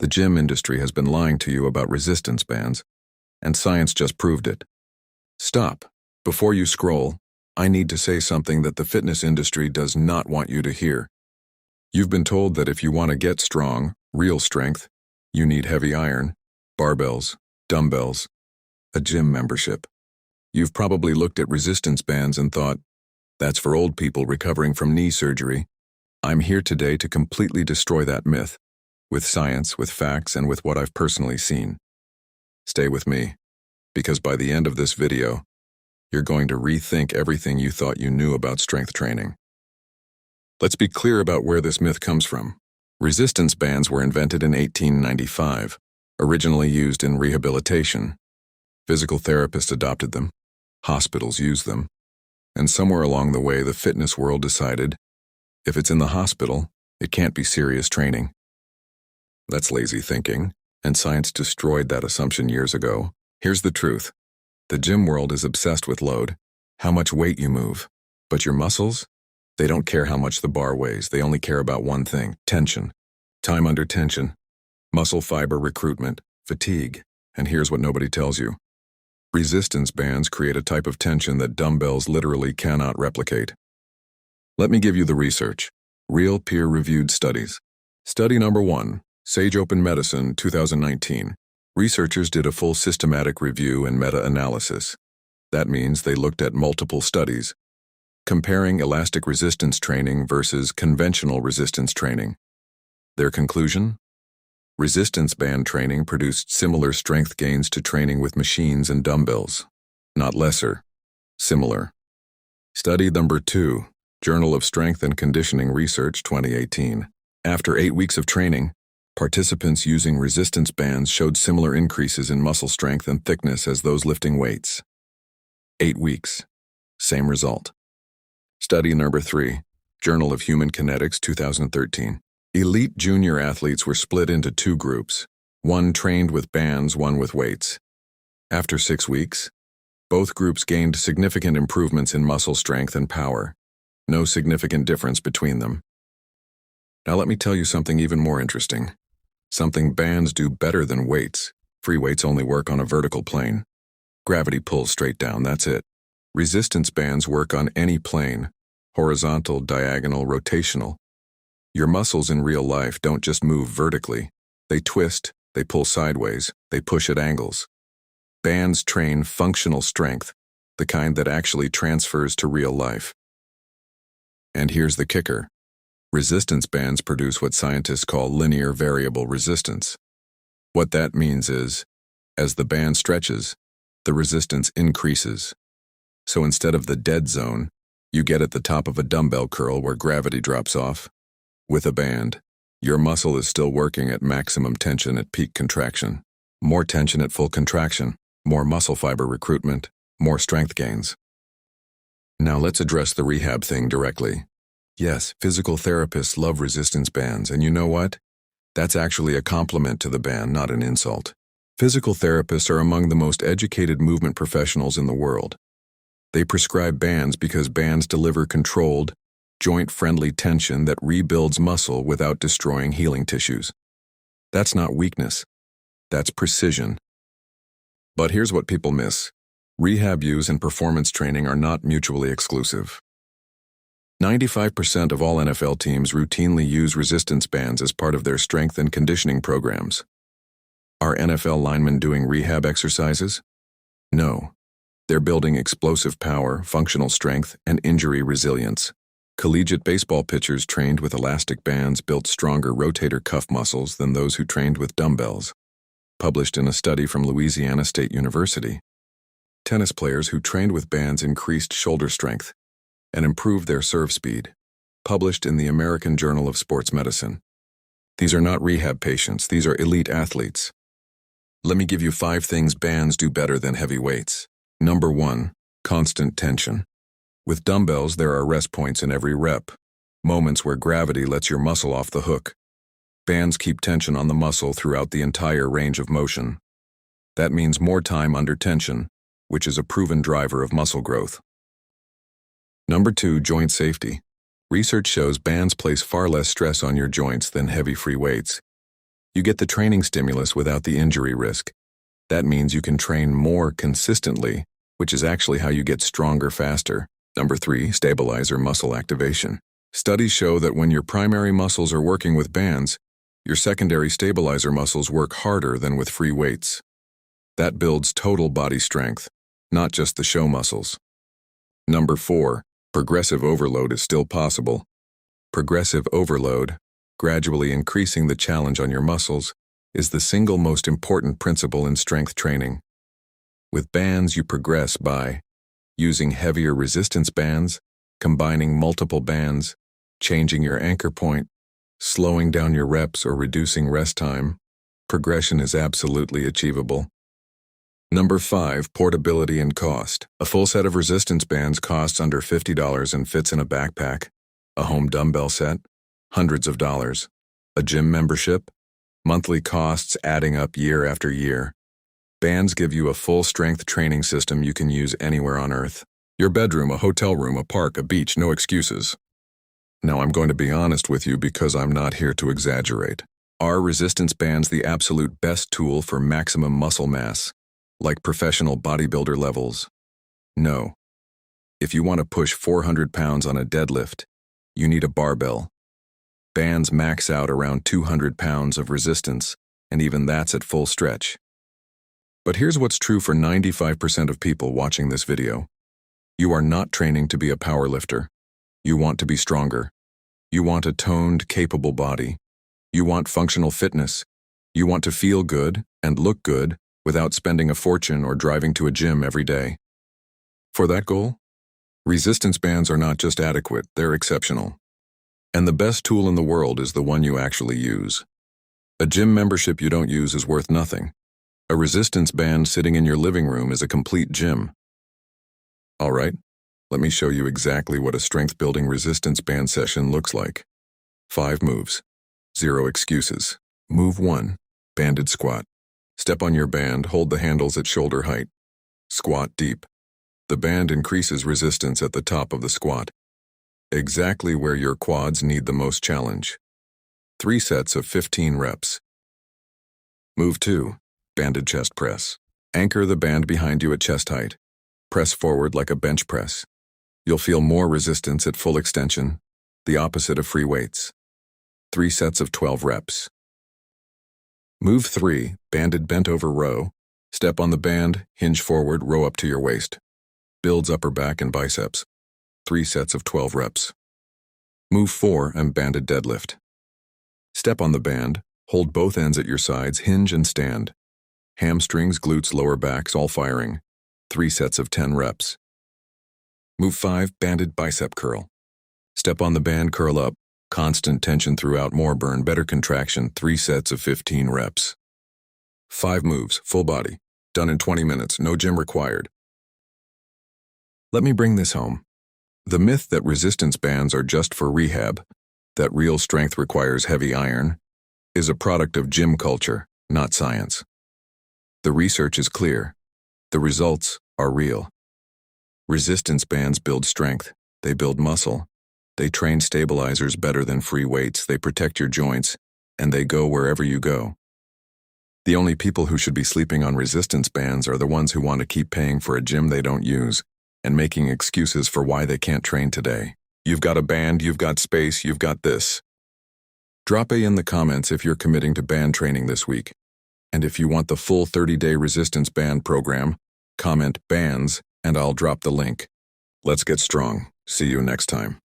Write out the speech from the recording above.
The gym industry has been lying to you about resistance bands, and science just proved it. Stop. Before you scroll, I need to say something that the fitness industry does not want you to hear. You've been told that if you want to get strong, real strength, you need heavy iron, barbells, dumbbells, a gym membership. You've probably looked at resistance bands and thought, that's for old people recovering from knee surgery. I'm here today to completely destroy that myth, with science, with facts, and with what I've personally seen. Stay with me, because by the end of this video, you're going to rethink everything you thought you knew about strength training. Let's be clear about where this myth comes from. Resistance bands were invented in 1895, originally used in rehabilitation. Physical therapists adopted them, hospitals used them, and somewhere along the way the fitness world decided, if it's in the hospital, it can't be serious training. That's lazy thinking, and science destroyed that assumption years ago. Here's the truth. The gym world is obsessed with load, how much weight you move. But your muscles? They don't care how much the bar weighs. They only care about one thing: tension. Time under tension. Muscle fiber recruitment. Fatigue. And here's what nobody tells you. Resistance bands create a type of tension that dumbbells literally cannot replicate. Let me give you the research. Real peer-reviewed studies. Study number 1, Sage Open Medicine, 2019. Researchers did a full systematic review and meta-analysis. That means they looked at multiple studies, comparing elastic resistance training versus conventional resistance training. Their conclusion? Resistance band training produced similar strength gains to training with machines and dumbbells. Not lesser, similar. Study number 2, Journal of Strength and Conditioning Research, 2018. After 8 weeks of training, participants using resistance bands showed similar increases in muscle strength and thickness as those lifting weights. 8 weeks. Same result. Study number 3, Journal of Human Kinetics, 2013. Elite junior athletes were split into 2 groups. One trained with bands, one with weights. After 6 weeks, both groups gained significant improvements in muscle strength and power. No significant difference between them. Now let me tell you something even more interesting. Something bands do better than weights. Free weights only work on a vertical plane. Gravity pulls straight down, that's it. Resistance bands work on any plane, horizontal, diagonal, rotational. Your muscles in real life don't just move vertically. They twist, they pull sideways, they push at angles. Bands train functional strength, the kind that actually transfers to real life. And here's the kicker. Resistance bands produce what scientists call linear variable resistance. What that means is, as the band stretches, the resistance increases. So instead of the dead zone, you get at the top of a dumbbell curl where gravity drops off. With a band, your muscle is still working at maximum tension at peak contraction. More tension at full contraction, more muscle fiber recruitment, more strength gains. Now let's address the rehab thing directly. Yes, physical therapists love resistance bands, and you know what? That's actually a compliment to the band, not an insult. Physical therapists are among the most educated movement professionals in the world. They prescribe bands because bands deliver controlled, joint-friendly tension that rebuilds muscle without destroying healing tissues. That's not weakness. That's precision. But here's what people miss. Rehab use and performance training are not mutually exclusive. 95% of all NFL teams routinely use resistance bands as part of their strength and conditioning programs. Are NFL linemen doing rehab exercises? No. They're building explosive power, functional strength, and injury resilience. Collegiate baseball pitchers trained with elastic bands built stronger rotator cuff muscles than those who trained with dumbbells. Published in a study from Louisiana State University. Tennis players who trained with bands increased shoulder strength and improved their serve speed. Published in the American Journal of Sports Medicine. These are not rehab patients, these are elite athletes. Let me give you 5 things bands do better than heavy weights. Number 1, constant tension. With dumbbells, there are rest points in every rep, moments where gravity lets your muscle off the hook. Bands keep tension on the muscle throughout the entire range of motion. That means more time under tension, which is a proven driver of muscle growth. Number 2, joint safety. Research shows bands place far less stress on your joints than heavy free weights. You get the training stimulus without the injury risk. That means you can train more consistently, which is actually how you get stronger faster. Number 3, stabilizer muscle activation. Studies show that when your primary muscles are working with bands, your secondary stabilizer muscles work harder than with free weights. That builds total body strength, not just the show muscles. Number 4, progressive overload is still possible. Progressive overload, gradually increasing the challenge on your muscles, is the single most important principle in strength training. With bands, you progress by using heavier resistance bands, combining multiple bands, changing your anchor point, slowing down your reps or reducing rest time. Progression is absolutely achievable. Number 5, portability and cost. A full set of resistance bands costs under $50 and fits in a backpack. A home dumbbell set, hundreds of dollars. A gym membership, monthly costs adding up year after year. Bands give you a full-strength training system you can use anywhere on Earth. Your bedroom, a hotel room, a park, a beach, no excuses. Now I'm going to be honest with you because I'm not here to exaggerate. Are resistance bands the absolute best tool for maximum muscle mass, like professional bodybuilder levels? No. If you want to push 400 pounds on a deadlift, you need a barbell. Bands max out around 200 pounds of resistance, and even that's at full stretch. But here's what's true for 95% of people watching this video. You are not training to be a powerlifter. You want to be stronger. You want a toned, capable body. You want functional fitness. You want to feel good and look good without spending a fortune or driving to a gym every day. For that goal, resistance bands are not just adequate, they're exceptional. And the best tool in the world is the one you actually use. A gym membership you don't use is worth nothing. A resistance band sitting in your living room is a complete gym. All right, let me show you exactly what a strength-building resistance band session looks like. 5 moves. 0 excuses. Move 1, banded squat. Step on your band, hold the handles at shoulder height. Squat deep. The band increases resistance at the top of the squat, exactly where your quads need the most challenge. 3 sets of 15 reps. Move 2, banded chest press. Anchor the band behind you at chest height. Press forward like a bench press. You'll feel more resistance at full extension, the opposite of free weights. 3 sets of 12 reps. Move 3, banded bent over row. Step on the band, hinge forward, row up to your waist. Builds upper back and biceps. 3 sets of 12 reps. Move 4 and banded deadlift. Step on the band, hold both ends at your sides, hinge and stand. Hamstrings, glutes, lower backs, all firing. 3 sets of 10 reps. Move 5, banded bicep curl. Step on the band, curl up. Constant tension throughout, more burn, better contraction, 3 sets of 15 reps. 5 moves, full body. Done in 20 minutes, no gym required. Let me bring this home. The myth that resistance bands are just for rehab, that real strength requires heavy iron, is a product of gym culture, not science. The research is clear. The results are real. Resistance bands build strength. They build muscle. They train stabilizers better than free weights. They protect your joints, and they go wherever you go. The only people who should be sleeping on resistance bands are the ones who want to keep paying for a gym they don't use and making excuses for why they can't train today. You've got a band, you've got space, you've got this. Drop A in the comments if you're committing to band training this week. And if you want the full 30-day resistance band program, comment bands and I'll drop the link. Let's get strong. See you next time.